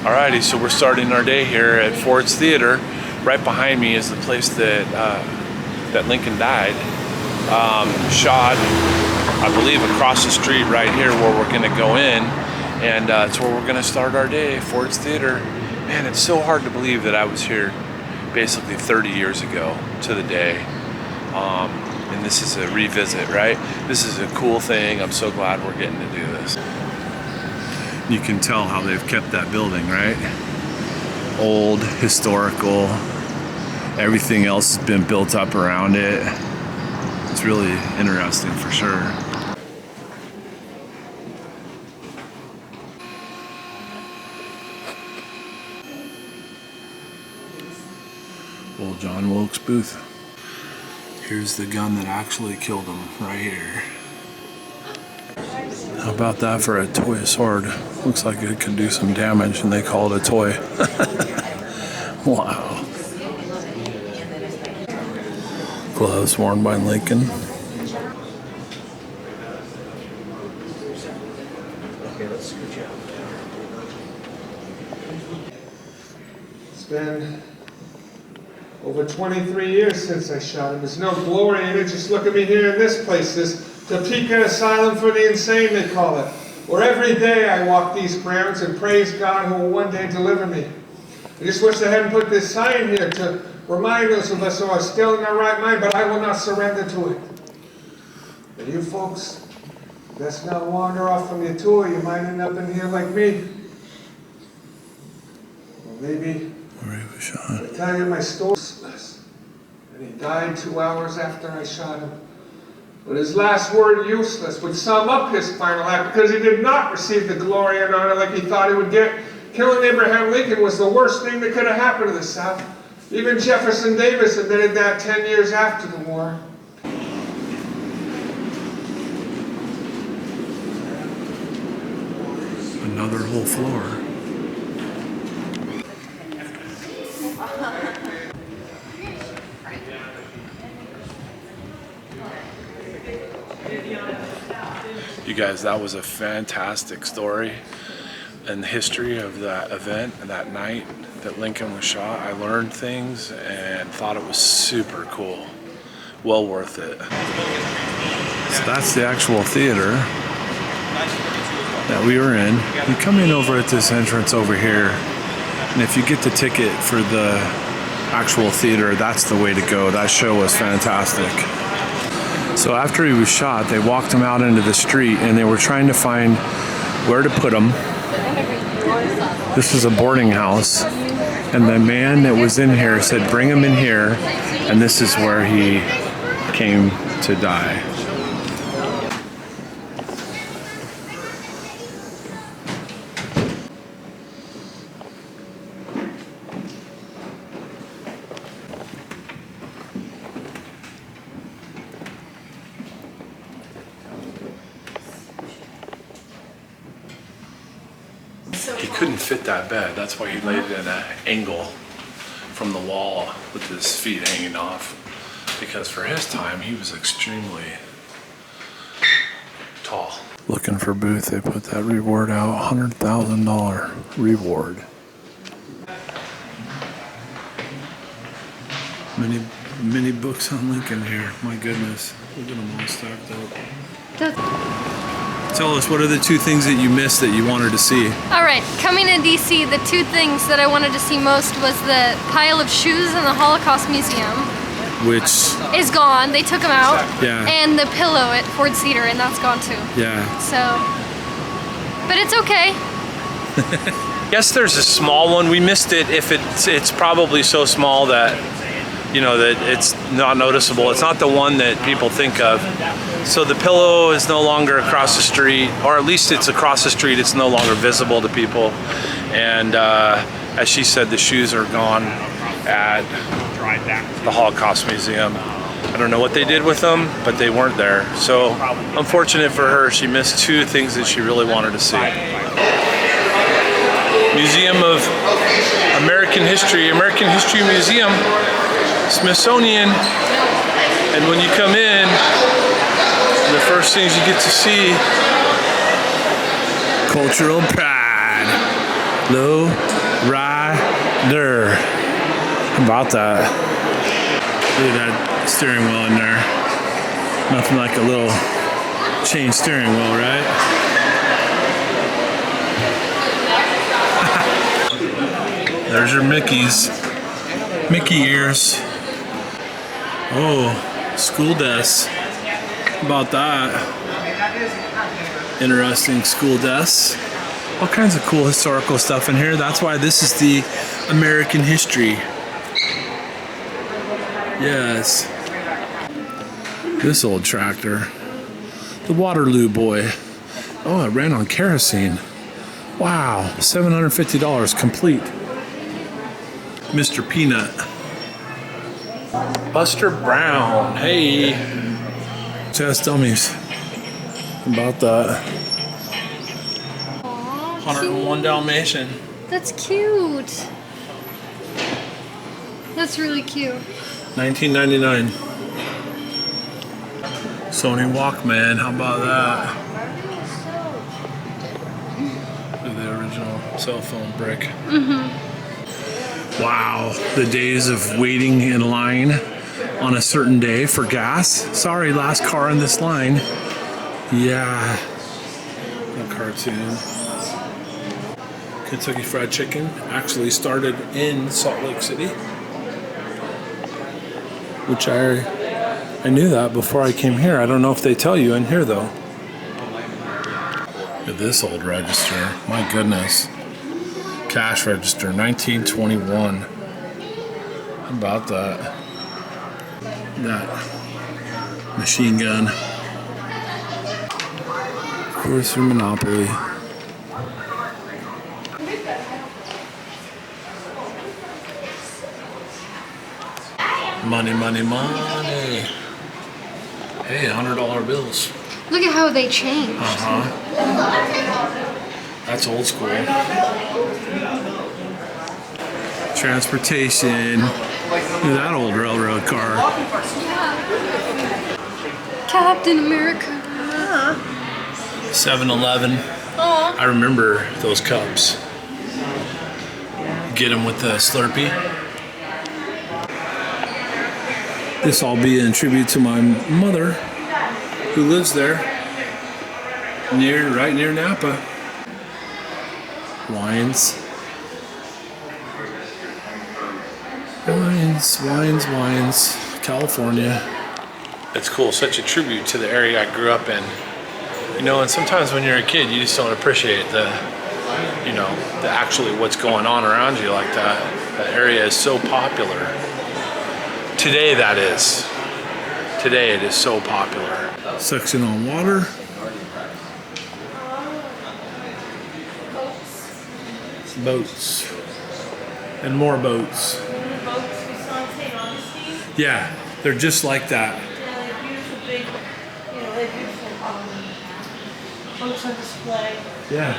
Alrighty, so we're starting our day here at Ford's Theater. Right behind me is the place that that Lincoln died. Shot, I believe, across the street right here where we're gonna go in, and it's where we're gonna start our day, Ford's Theater. Man, it's so hard to believe that I was here basically 30 years ago to the day. And this is a revisit, right? This is a cool thing. I'm so glad we're getting to do this. You can tell how they've kept that building, right? Old, historical, everything else has been built up around it. It's really interesting for sure. Old John Wilkes Booth. Here's the gun that actually killed him, right here. How about that for a toy sword? Looks like it could do some damage and they call it a toy. Wow. Gloves worn by Lincoln. It's been over 23 years since I shot him. There's no glory in it. Just look at me here in this place, this Topeka Asylum for the Insane, they call it, where every day I walk these grounds and praise God who will one day deliver me. I just wish they hadn't put this sign here to remind those of us who are still in our right mind, but I will not surrender to it. And you folks, best not wander off from your tour. You might end up in here like me. Or maybe I tell you my story. And he died 2 hours after I shot him. But his last word, useless, would sum up his final act, because he did not receive the glory and honor like he thought he would get. Killing Abraham Lincoln was the worst thing that could have happened to the South. Even Jefferson Davis admitted that 10 years after the war. Another whole floor. You guys, that was a fantastic story and the history of that event and that night that Lincoln was shot. I learned things and thought it was super cool. Well worth it. So that's the actual theater that we were in. You come in over at this entrance over here, and if you get the ticket for the actual theater, that's the way to go. That show was fantastic. So after he was shot, they walked him out into the street and they were trying to find where to put him. This is a boarding house, and the man that was in here said, bring him in here, and this is where he came to die. He couldn't fit that bed. That's why he laid it at an angle from the wall with his feet hanging off. Because for his time, he was extremely tall. Looking for Booth, they put that reward out, $100,000 reward. Many books on Lincoln here. My goodness, look at them all stacked up. Tell us, what are the two things that you missed that you wanted to see? All right, coming to DC, the two things that I wanted to see most was the pile of shoes in the Holocaust Museum. Which is gone, they took them out. Yeah. And the pillow at Ford's Theater, and that's gone too. Yeah. So, but it's okay. Yes, there's a small one. We missed it. If it's probably so small that, you know, that it's not noticeable. It's not the one that people think of. So the pillow is no longer across the street, or at least it's across the street. It's no longer visible to people. And as she said, the shoes are gone at the Holocaust Museum. I don't know what they did with them, but they weren't there. So unfortunate for her, she missed two things that she really wanted to see. Museum of American History Museum, Smithsonian. And when you come in, the first things you get to see, cultural pride. Low rider. How about that? Look at that steering wheel in there. Nothing like a little chain steering wheel, right? There's your Mickeys. Mickey ears. Oh, school desks. How about that? Interesting school desks. All kinds of cool historical stuff in here. That's why this is the American history. Yes. This old tractor. The Waterloo boy. Oh, it ran on kerosene. Wow, $750 complete. Mr. Peanut. Buster Brown. Hey. Chess dummies. How about that? Aw, 101 cute. Dalmatian. That's cute. That's really cute. 1999. Sony Walkman. How about that? Look at the original cell phone brick. Wow, the days of waiting in line on a certain day for gas. Sorry, last car in this line. Yeah, a cartoon. Kentucky Fried Chicken actually started in Salt Lake City, which I knew that before I came here. I don't know if they tell you in here though. Look at this old register. My goodness. Cash register, 1921. How about that? That machine gun. Of course, your Monopoly. Money, money, money. Hey, $100 bills. Look at how they changed. That's old school. Transportation. Look at that old railroad car. Captain America. 7-Eleven. Aw. I remember those cups. Get them with the Slurpee. This all be in tribute to my mother, who lives there, right near Napa. Wines. Wines. California. It's cool, such a tribute to the area I grew up in. You know, and sometimes when you're a kid, you just don't appreciate the actually what's going on around you like that. That area is so popular. Today, that is. Today, it is so popular. Section on water. Boats. And more boats. Yeah, they're just like that. Yeah, they're beautiful big, they're beautiful boats on display. Yeah.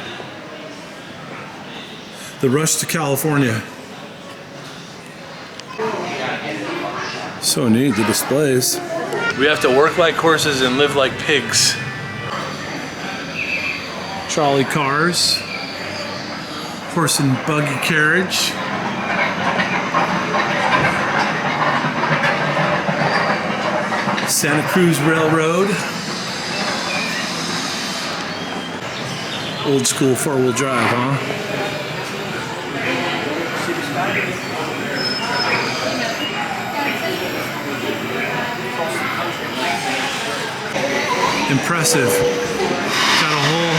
The rush to California. So neat, the displays. We have to work like horses and live like pigs. Trolley cars. Horse and buggy carriage. Santa Cruz Railroad. Old school four-wheel drive, huh? Impressive. Got a whole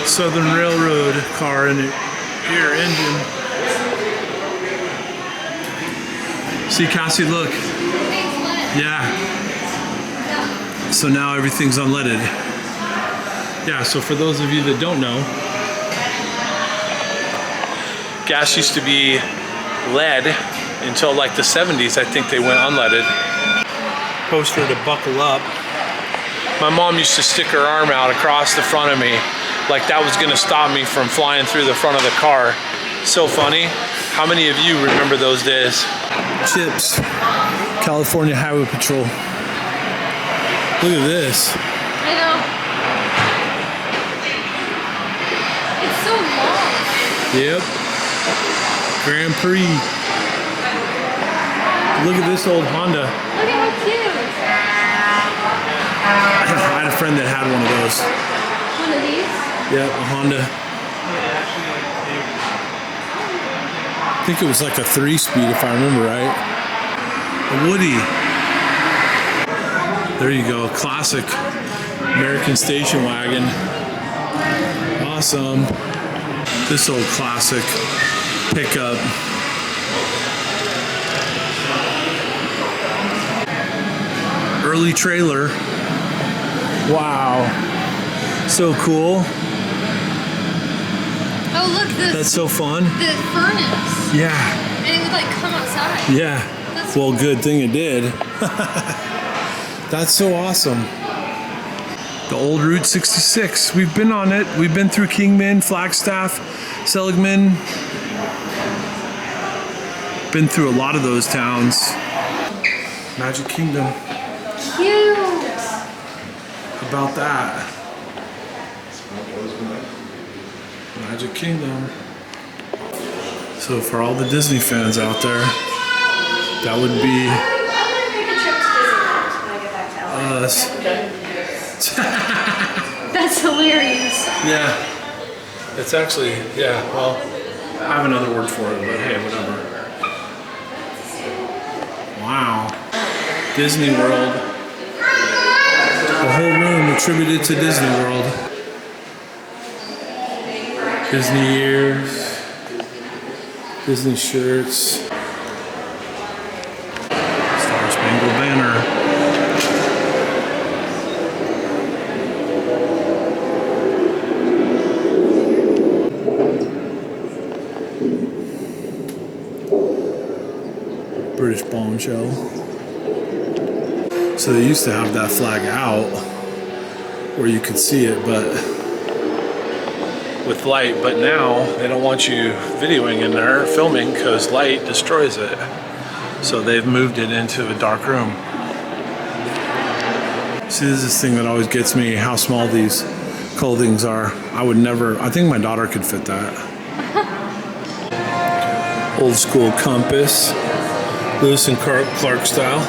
Southern Railroad car in it. Here, engine. See, Cassie, look. Yeah. So now everything's unleaded. Yeah, so for those of you that don't know, gas used to be lead until like the 70s. I think they went unleaded. Poster to buckle up. My mom used to stick her arm out across the front of me like that was gonna stop me from flying through the front of the car. So funny. How many of you remember those days? Chips, California Highway Patrol. Look at this. I know. It's so long. Yep. Grand Prix. Look at this old Honda. Look at how cute. I had a friend that had one of those. One of these? Yeah, a Honda. I think it was like a 3-speed if I remember right. A Woody. There you go, classic American station wagon. Awesome. This old classic pickup. Early trailer. Wow. So cool. Oh, look, That's so fun. the furnace. Yeah. And it would like come outside. Yeah. That's Well, cool. good thing it did. That's so awesome. The old Route 66. We've been on it. We've been through Kingman, Flagstaff, Seligman. Been through a lot of those towns. Magic Kingdom. Cute. How about that? Magic Kingdom. So for all the Disney fans out there, that would be us. That's hilarious. Yeah. It's actually, yeah, well, I have another word for it, but hey, whatever. Wow. Disney World. The whole room attributed to Disney World. Disney ears. Disney shirts. Star Spangled Banner. British bombshell. So they used to have that flag out where you could see it, but with light, but now they don't want you videoing in there, filming, because light destroys it. So they've moved it into a dark room. See, this is this thing that always gets me, how small these clothings are. I would never, I think my daughter could fit that. Old school compass. Lewis and Clark style.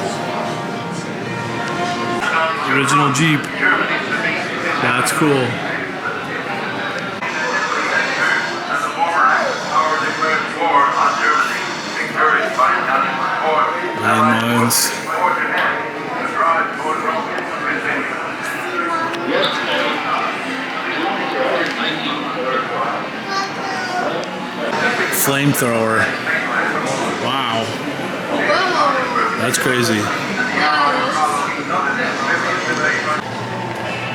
Original Jeep. That's cool. Landmines. Flamethrower. Wow. Whoa. That's crazy.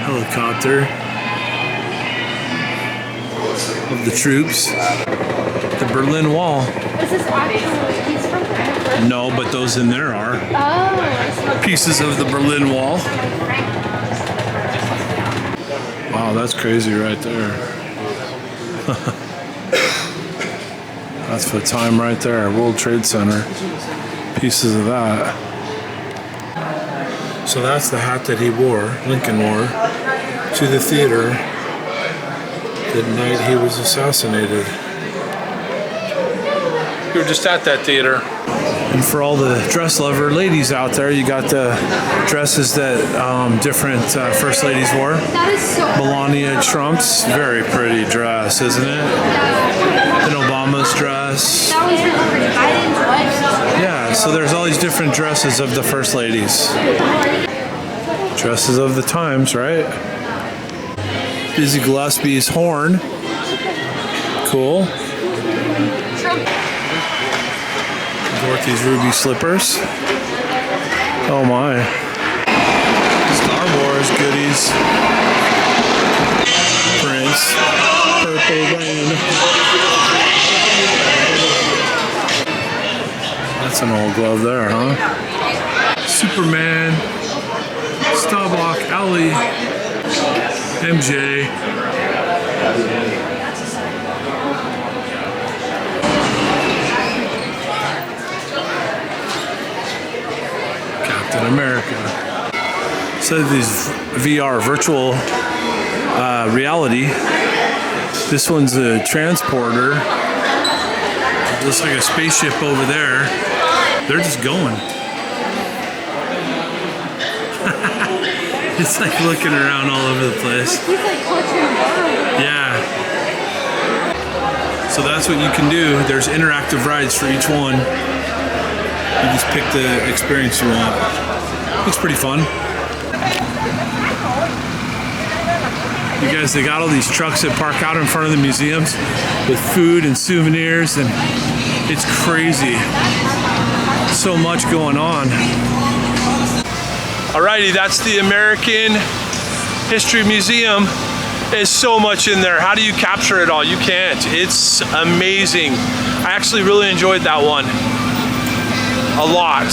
Helicopter of the troops. The Berlin Wall. Is this actually piece from there? No, but those in there are Oh. pieces of the Berlin Wall. Wow, that's crazy right there. That's for time right there. World Trade Center. Pieces of that. So that's the hat that he wore, Lincoln wore, to the theater the night he was assassinated. We were just at that theater. And for all the dress lover ladies out there, you got the dresses that different first ladies wore. That is so Melania Trump's very pretty dress, isn't it? Yeah. And Obama's dress. That was really pretty. Biden's wife. Yeah, so there's all these different dresses of the first ladies. Dresses of the times, right? Dizzy Gillespie's horn. Cool. Trump. Dorothy's ruby slippers. Oh my. Star Wars goodies. Prince. Purple Rain. That's an old glove there, huh? Superman. Starbuck, Ellie. MJ. Captain America. So these VR, virtual reality This one's a transporter. It looks like a spaceship over there. They're just going. It's like looking around all over the place. He's like clutching the bottom. Yeah. So that's what you can do. There's interactive rides for each one. You just pick the experience you want. Looks pretty fun. You guys, they got all these trucks that park out in front of the museums with food and souvenirs, and it's crazy. So much going on. Alrighty, that's the American History Museum. There's so much in there. How do you capture it all? You can't. It's amazing. I actually really enjoyed that one a lot.